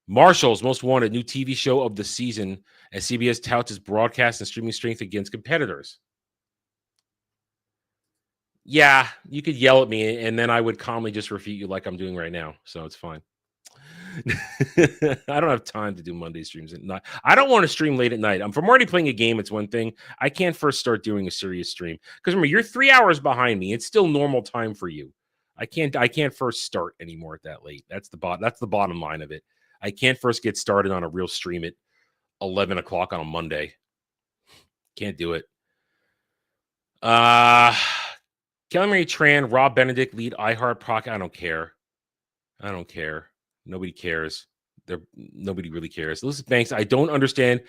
Marshall's Most Wanted, new TV show of the season as CBS touts its broadcast and streaming strength against competitors. Yeah, you could yell at me and then I would calmly just refute you like I'm doing right now. So it's fine. I don't have time to do Monday streams at night. I don't want to stream late at night. If I'm already playing a game, it's one thing. I can't first start doing a serious stream. Because remember, you're 3 hours behind me. It's still normal time for you. I can't first start anymore at that late. That's the bottom line of it. I can't first get started on a real stream at 11 o'clock on a Monday. Can't do it. Kelly Marie Tran, Rob Benedict, lead iHeart Proc. I don't care. Nobody cares. Nobody really cares. Elizabeth Banks, I don't understand.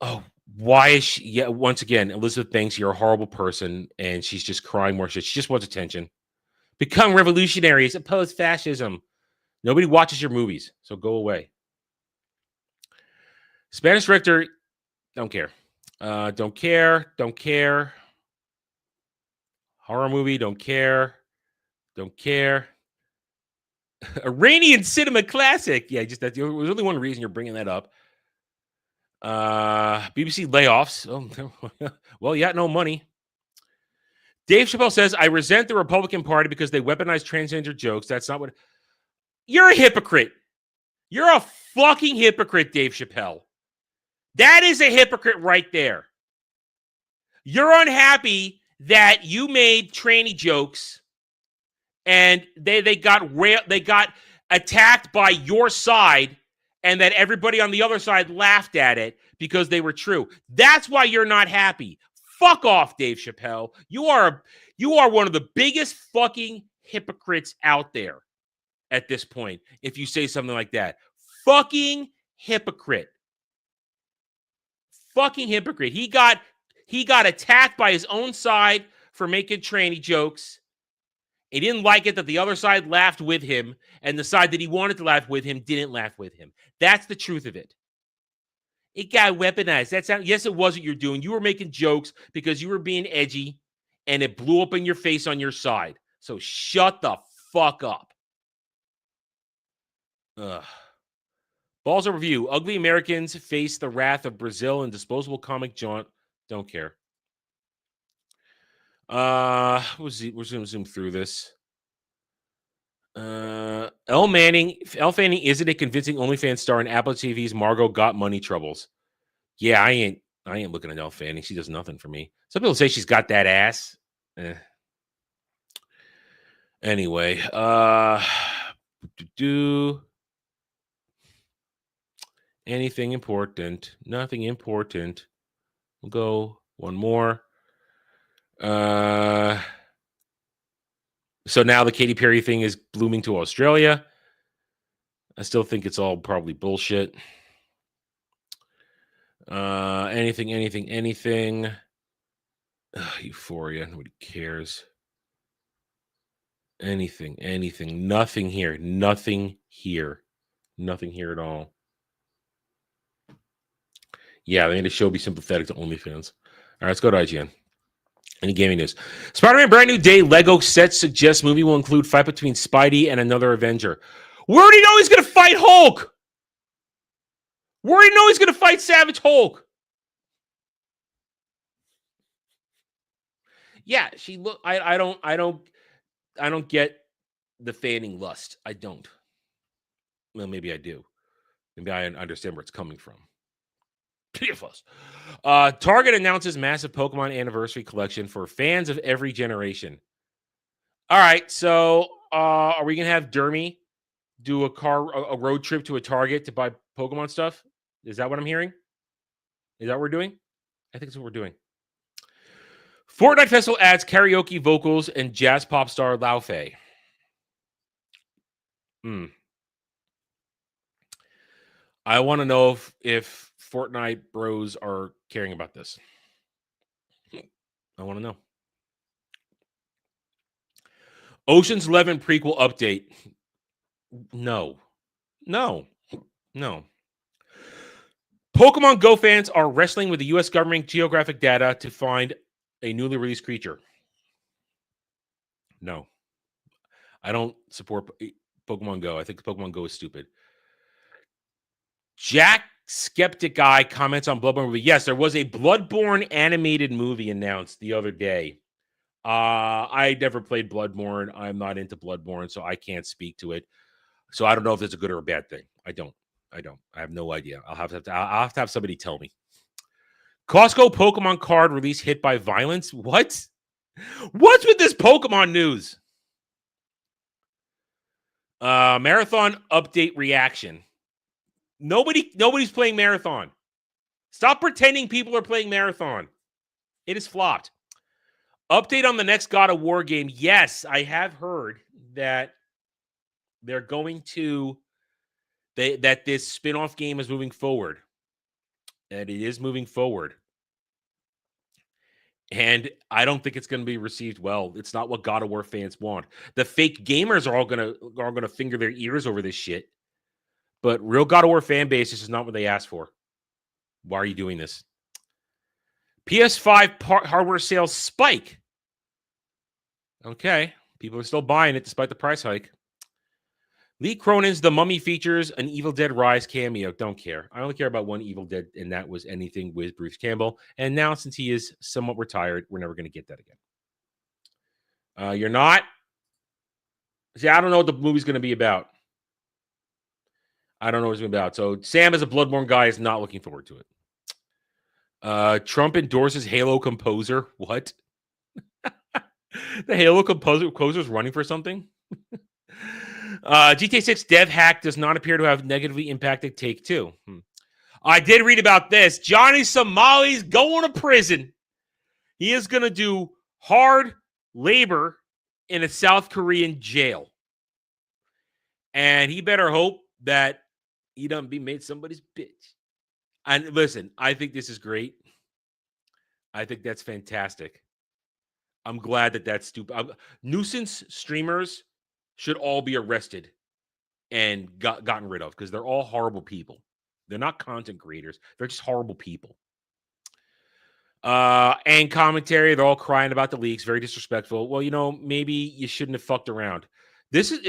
Oh, why is she? Yeah, once again, Elizabeth Banks, you're a horrible person, and she's just crying more shit. She just wants attention. Become revolutionaries, oppose fascism. Nobody watches your movies, so go away. Spanish director, don't care. Don't care. Horror movie, don't care. Iranian cinema classic. Yeah, just that. There was only one reason you're bringing that up. BBC layoffs. Oh, well, you got no money. Dave Chappelle says, I resent the Republican Party because they weaponize transgender jokes. That's not what... You're a hypocrite. You're a fucking hypocrite, Dave Chappelle. That is a hypocrite right there. You're unhappy that you made tranny jokes and they got attacked by your side and that everybody on the other side laughed at it because they were true. That's why you're not happy. Fuck off, Dave Chappelle. You are one of the biggest fucking hypocrites out there at this point if you say something like that. Fucking hypocrite. Fucking hypocrite. He got attacked by his own side for making tranny jokes. He didn't like it that the other side laughed with him, and the side that he wanted to laugh with him didn't laugh with him. That's the truth of it. It got weaponized. Yes, it was what you're doing. You were making jokes because you were being edgy, and it blew up in your face on your side. So shut the fuck up. Ugh. Balls of review. Ugly Americans face the wrath of Brazil and disposable comic jaunt. Don't care. We're going to zoom through this. Elle Fanning isn't a convincing OnlyFans star in Apple TV's Margot Got Money Troubles. Yeah, I ain't looking at Elle Fanning. She does nothing for me. Some people say she's got that ass. Anyway, anything important? Nothing important. We'll go one more. So now the Katy Perry thing is blooming to Australia. I still think it's all probably bullshit. Anything. Euphoria. Nobody cares. Anything. Nothing here. Nothing here at all. Yeah, they made a show be sympathetic to OnlyFans. All right, let's go to IGN. Any gaming news? Spider-Man Brand New Day Lego set suggests movie will include fight between Spidey and another Avenger. We already know he's going to fight Hulk. We already know he's going to fight Savage Hulk. Yeah, she look. I don't get the fanning lust. I don't. Well, maybe I do. Maybe I understand where it's coming from. PFS. Target announces massive Pokemon anniversary collection for fans of every generation. All right, so are we gonna have Dermy do a road trip to a Target to buy Pokemon stuff? Is that what I'm hearing? Is that what we're doing? I think that's what we're doing. Fortnite Festival adds karaoke vocals and jazz pop star Lao Fei. I want to know if Fortnite bros are caring about this. I want to know. Ocean's 11 prequel update. No. Pokemon Go fans are wrestling with the U.S. government geographic data to find a newly released creature. No. I don't support Pokemon Go. I think Pokemon Go is stupid. Jack Skeptic Guy comments on Bloodborne movie. Yes, there was a Bloodborne animated movie announced the other day. I never played Bloodborne. I'm not into Bloodborne, so I can't speak to it. So I don't know if it's a good or a bad thing. I don't. I have no idea. I'll have to have somebody tell me. Costco Pokemon card release hit by violence. What? What's with this Pokemon news? Marathon update reaction. Nobody's playing Marathon. Stop pretending people are playing Marathon. It is flopped. Update on the next God of War game. Yes, I have heard that they're going to that this spin-off game is moving forward. And it is moving forward. And I don't think it's going to be received well. It's not what God of War fans want. The fake gamers are all going to finger their ears over this shit. But real God of War fan base, this is not what they asked for. Why are you doing this? PS5 hardware sales spike. Okay. People are still buying it despite the price hike. Lee Cronin's The Mummy features an Evil Dead Rise cameo. Don't care. I only care about one Evil Dead, and that was anything with Bruce Campbell. And now, since he is somewhat retired, we're never going to get that again. You're not? See, I don't know what the movie's going to be about. I don't know what it's going to be about. So Sam, as a Bloodborne guy, is not looking forward to it. Trump endorses Halo composer. What? The Halo composer is running for something? GTA 6 dev hack does not appear to have negatively impacted Take-Two. I did read about this. Johnny Somali's going to prison. He is going to do hard labor in a South Korean jail. And he better hope that he doesn't be made somebody's bitch. And listen, I think this is great. I think that's fantastic. I'm glad that that's stupid. Nuisance streamers should all be arrested and gotten rid of because they're all horrible people. They're not content creators. They're just horrible people. And commentary, they're all crying about the leaks. Very disrespectful. Well, maybe you shouldn't have fucked around. This is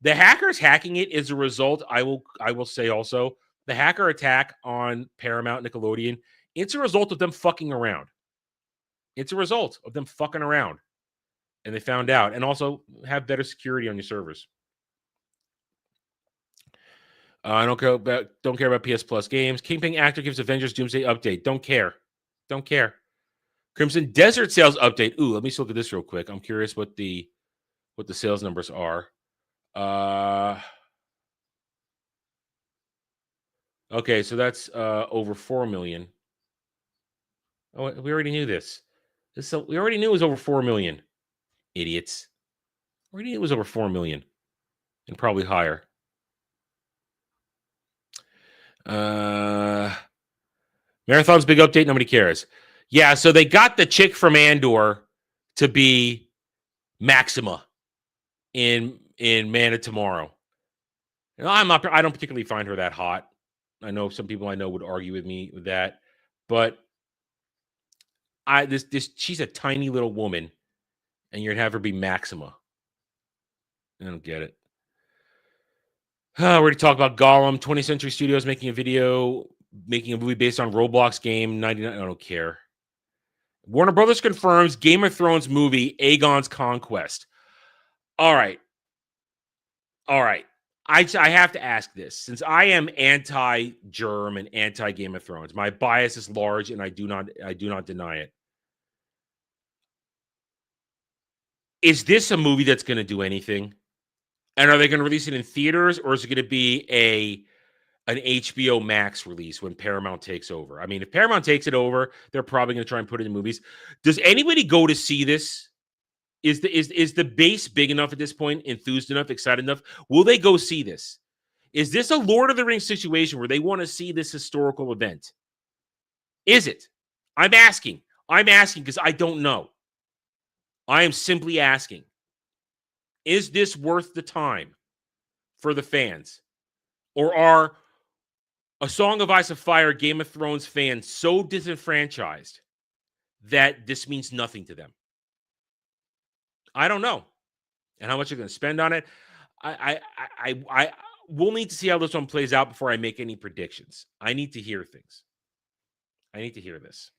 the hackers hacking it is a result. I will say also the hacker attack on Paramount Nickelodeon. It's a result of them fucking around. It's a result of them fucking around. And they found out. And also have better security on your servers. I don't care about PS Plus games. Kingpin actor gives Avengers Doomsday update. Don't care. Crimson Desert sales update. Ooh, let me look at this real quick. I'm curious what the sales numbers are. Okay, so that's over 4 million. Oh, we already knew this. We already knew it was over 4 million. Idiots. We already knew it was over 4 million. And probably higher. Marathon's big update. Nobody cares. Yeah, so they got the chick from Andor to be Maxima in Man of Tomorrow. I don't particularly find her that hot. I know some people I know would argue with me with that, but she's a tiny little woman, and you're gonna have her be Maxima. I don't get it. We already talked about Gollum. 20th Century Studios making a movie based on Roblox game. 99. I don't care. Warner Brothers confirms Game of Thrones movie Aegon's Conquest. All right. I have to ask this, since I am anti-Germ and anti-Game of Thrones. My bias is large, and I do not deny it. Is this a movie that's going to do anything? And are they going to release it in theaters, or is it going to be an HBO Max release when Paramount takes over? I mean, if Paramount takes it over, they're probably going to try and put it in movies. Does anybody go to see this? Is the base big enough at this point, enthused enough, excited enough? Will they go see this? Is this a Lord of the Rings situation where they want to see this historical event? Is it? I'm asking. I'm asking because I don't know. I am simply asking. Is this worth the time for the fans? Or are A Song of Ice and Fire, Game of Thrones fans so disenfranchised that this means nothing to them? I don't know. And how much they're going to spend on it? I we'll need to see how this one plays out before I make any predictions. I need to hear things. I need to hear this.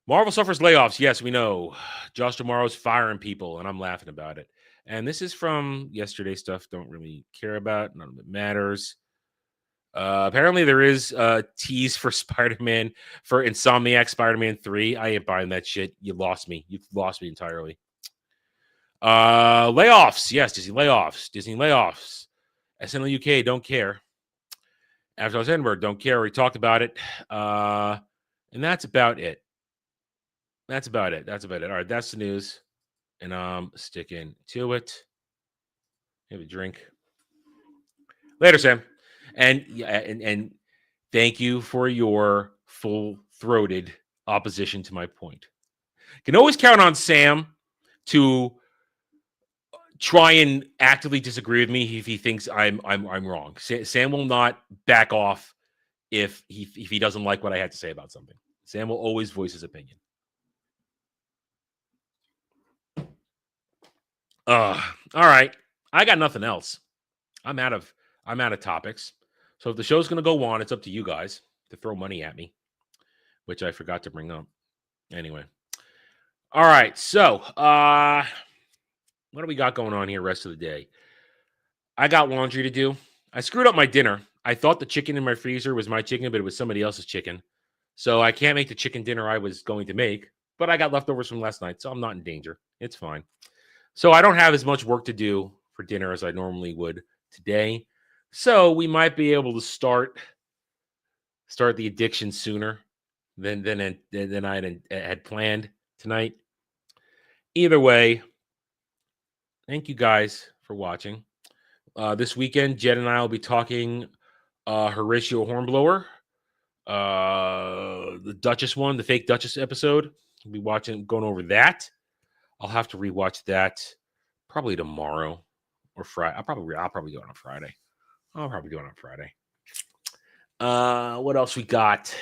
Marvel suffers layoffs. Yes, we know. Josh Tomorrow's firing people, and I'm laughing about it. And this is from yesterday's stuff. Don't really care about. None of it matters. Apparently, there is a tease for Spider-Man, for Insomniac Spider-Man 3. I ain't buying that shit. You lost me. You've lost me entirely. Layoffs. Yes, Disney layoffs. Disney layoffs. SNL UK, don't care. Avatar Edinburgh, don't care. We talked about it. And that's about it. That's about it. All right, that's the news. And I'm sticking to it. Have a drink. Later, Sam. And thank you for your full-throated opposition to my point. You can always count on Sam to try and actively disagree with me if he thinks I'm wrong. Sam will not back off if he doesn't like what I had to say about something. Sam will always voice his opinion. All right. I got nothing else. I'm out of topics. So if the show's going to go on, it's up to you guys to throw money at me, which I forgot to bring up. Anyway. All right. So, what do we got going on here rest of the day? I got laundry to do. I screwed up my dinner. I thought the chicken in my freezer was my chicken, but it was somebody else's chicken. So I can't make the chicken dinner I was going to make, but I got leftovers from last night, so I'm not in danger. It's fine. So I don't have as much work to do for dinner as I normally would today. So we might be able to start the addiction sooner than I had planned tonight. Either way, thank you guys for watching. This weekend, Jed and I will be talking Horatio Hornblower, the Duchess one, the fake Duchess episode. We'll be going over that. I'll have to rewatch that probably tomorrow or Friday. I'll probably do it on Friday. What else we got?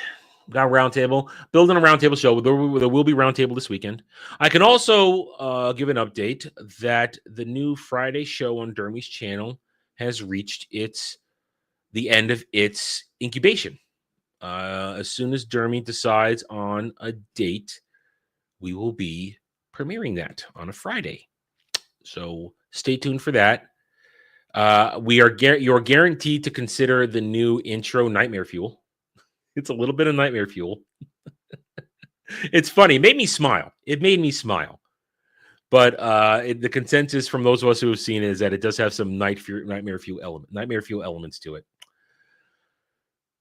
We got a roundtable. Building a roundtable show. There will be roundtable this weekend. I can also give an update that the new Friday show on Dermy's channel has reached the end of its incubation. As soon as Dermy decides on a date, we will be premiering that on a Friday. So stay tuned for that. You're guaranteed to consider the new intro Nightmare Fuel. It's a little bit of Nightmare Fuel. It's funny. It made me smile. But the consensus from those of us who have seen it is that it does have some Nightmare Fuel elements to it.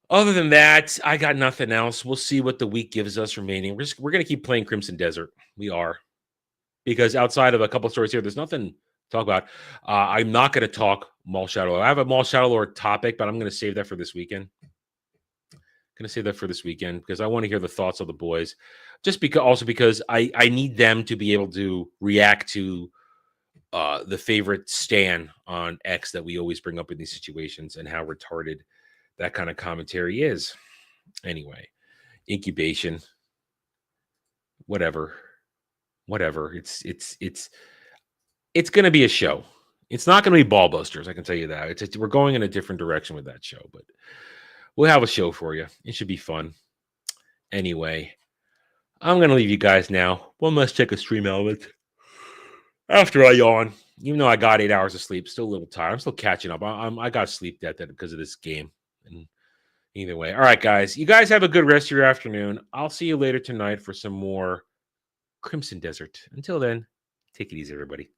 Other than that, I got nothing else. We'll see what the week gives us remaining. We're going to keep playing Crimson Desert. We are. Because outside of a couple stories here, there's nothing to talk about. I'm not going to talk Mall Shadow. I have a Mall Shadow Lord topic, but I'm going to save that for this weekend. Because I want to hear the thoughts of the boys. Because I need them to be able to react to the favorite stan on X that we always bring up in these situations and how retarded that kind of commentary is. Anyway, incubation, whatever. It's going to be a show. It's not going to be Ballbusters, I can tell you that. We're going in a different direction with that show, but we'll have a show for you. It should be fun. Anyway, I'm going to leave you guys now. One last check of stream element. After I yawn, even though I got 8 hours of sleep, still a little tired. I'm still catching up. I got sleep debt because of this game. And either way. All right, guys. You guys have a good rest of your afternoon. I'll see you later tonight for some more Crimson Desert. Until then, take it easy, everybody.